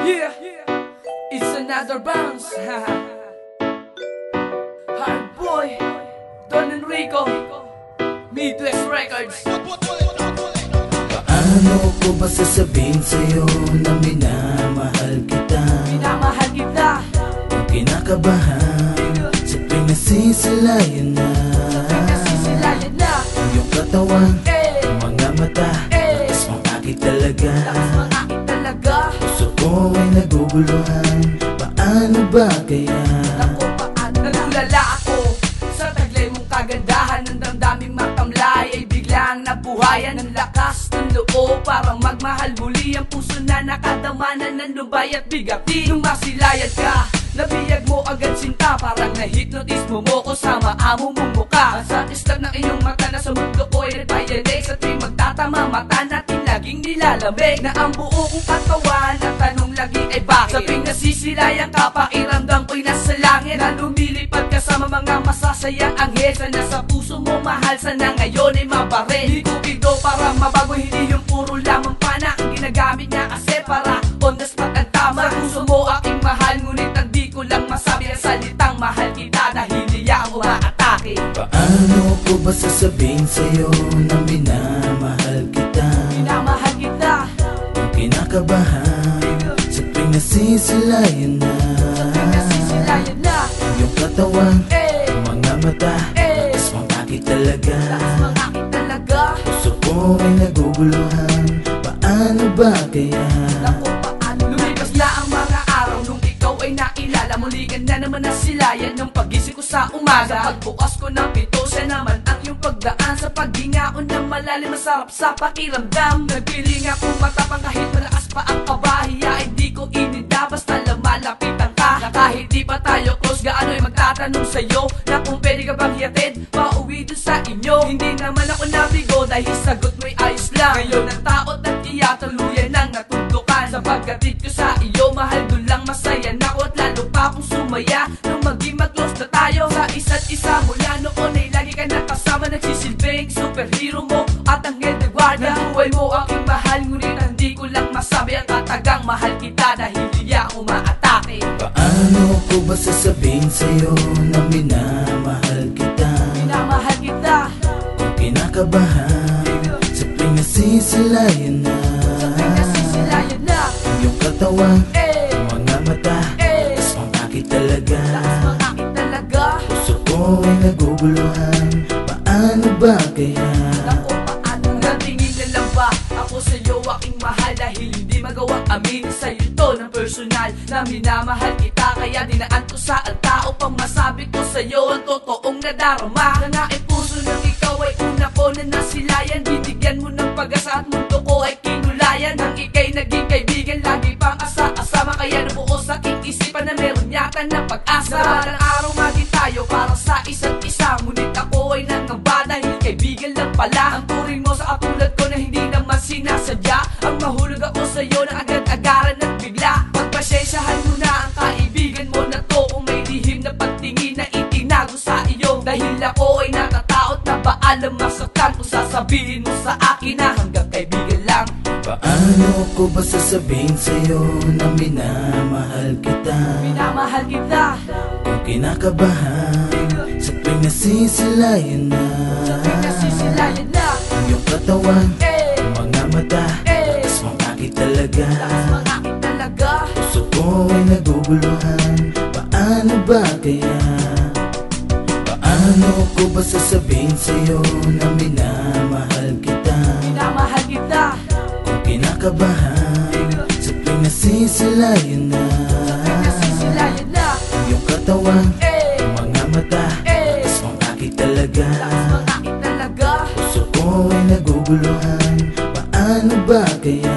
Yeah, it's another bounce. Hard boy, Don Enrico, Midwest Records. Paano ko ba sasabihin sa'yo na minamahal kita? Minamahal kita. Kung kinakabahan sa pinasisilayan na, Pinasisilayan na. iyong katawan, Eh, mga mata, eh, lakas mong akin talaga. lakas ng aking talaga. Puso ko ay naguguluhan, paano ba kaya? Naku, paano nagulala ako sa taglay mong kagandahan. Ang damdaming matamlay ay biglang nabuhayan. Ang lakas ng loob parang magmahal muli. Ang puso na nakadamanan ng lubay at bigati. Nung masilayan ka, nabiyag mo agad sinta. Parang na-hypnotize mo ko sa maamo mong muka. Ang satislag ng iyong mata na sa mundo ko ay nagpayanig. Sa tuwing magtatama mata natin laging nilalamig. Na ang buo kong katawan at tanong lagi ay bakit? Sa tuwing nasisilayan ka, pakiramdam ko'y nasa langit. Na lumilipad kasama mga masasayang anghel. Sana sa puso mo mahal, sana ngayon ay mabaril. Di ko ito para mabago, hindi yung puro lamang pana. Ang ginagamit niya kasi para on the spot ang tama. Sa puso mo aking mahal, ngunit ang di ko lang masabi ang salitang mahal kita. Dahil niya ang umaatake. Paano ko ba sasabihin sa'yo na minamahal kita? Minamahal kita. Kung kinakabahan sa pinasisilayan na, Pinasisilayan na. iyong katawan, Eh, mga mata, eh, lakas mong akin talaga. lakas ng aking talaga. Puso ko ay naguguluhan, paano ba kaya? Naku, paano? Lumipas na ang mga araw nung ikaw ay nakilala. Muli ka na naman nasilayan ng pagising ko sa umaga. Sa pagbukas ko ng pito, siya naman ang iyong pagdaan. Sa paghingaon ng malalim, masarap sa pakiramdam. Nagpiling akong matapang kahit malakas pa ang kabahiya. Ay di ko ininda, basta lumalapitan ka. Na kahit di pa tayo close, gaano'y magtatanong sa'yo na kung pwede ka bang hiyatin pauwi dun sa inyo. Hindi naman ako nabigo dahil sagot mo'y ayos lang. Ngayon ang taot at iya tuluyan ang natundukan. Sa pagkatid ko sa iyo, mahal dun lang masaya na ako. At lalo pa akong sumaya nung maging mag-close na tayo sa isa't isa. Mula noon ay lagi ka nakasama, nagsisilbing superhero mo at ang de guardia. Nabuhay mo aking mahal, ngunit hindi ko lang masabi ang katagang mahal kita. Dahil niya umaatake. Paano ko ba sasabihin sa'yo na minamahal kita? Minamahal kita. Kung kinakabahan sa pinasisilayan na, Pinasisilayan na. iyong katawan, Eh, mga mata, eh, lakas mong akin talaga. lakas ng aking talaga. Puso ko ay naguguluhan, paano ba kaya? Naku, paano? Natingin na lang ba ako sa'yo aking mahal? Dahil hindi magawang aminin sa'yo to ng personal na minamahal kita. Kaya dinaan ko sa alta upang masabi ko sa'yo ang totoong nadarama. Na nga puso ng ikaw ay una ko na nasilayan. Binigyan mo ng pag-asa at mundo ko ay kinulayan. Nang ika'y naging kaibigan, lagi pang asa-asama. Kaya nabuo sa aking isipan na meron yata ng pag-asa. Nawalang araw maging tayo para sa isa't isa. Ngunit ako ay nangamba dahil kaibigan lang pala ang turing mo sa katulad ko na hindi naman sinasadya. Ang mahulog ako sa'yo na agad-agaran at bigla. Pagpasensyahan mo na ang kaibigan mo na to. Kung may lihim na pagtingin na itinago sa iyo. Dahil ako ay natataot na baalam masaktan kung sasabihin mo sa akin na hanggang kaibigan lang. Paano ko ba sasabihin sa'yo na minamahal kita? Minamahal kita. Kung kinakabahan sa pinasisilayan na, Pinasisilayan na. iyong katawan, Eh, mga mata, eh, lakas mong akin talaga. lakas ng aking talaga. Puso ko ay naguguluhan, paano ba kaya? Paano ko ba sasabihin sa'yo na minamahal kita? Minamahal kita. Kung kinakabahan sa pinasisilayan na, Pinasisilayan na. iyong katawan, Eh, mga mata, eh, lakas mong akin talaga. lakas ng aking talaga. Puso ko ay naguguluhan, paano ba kaya?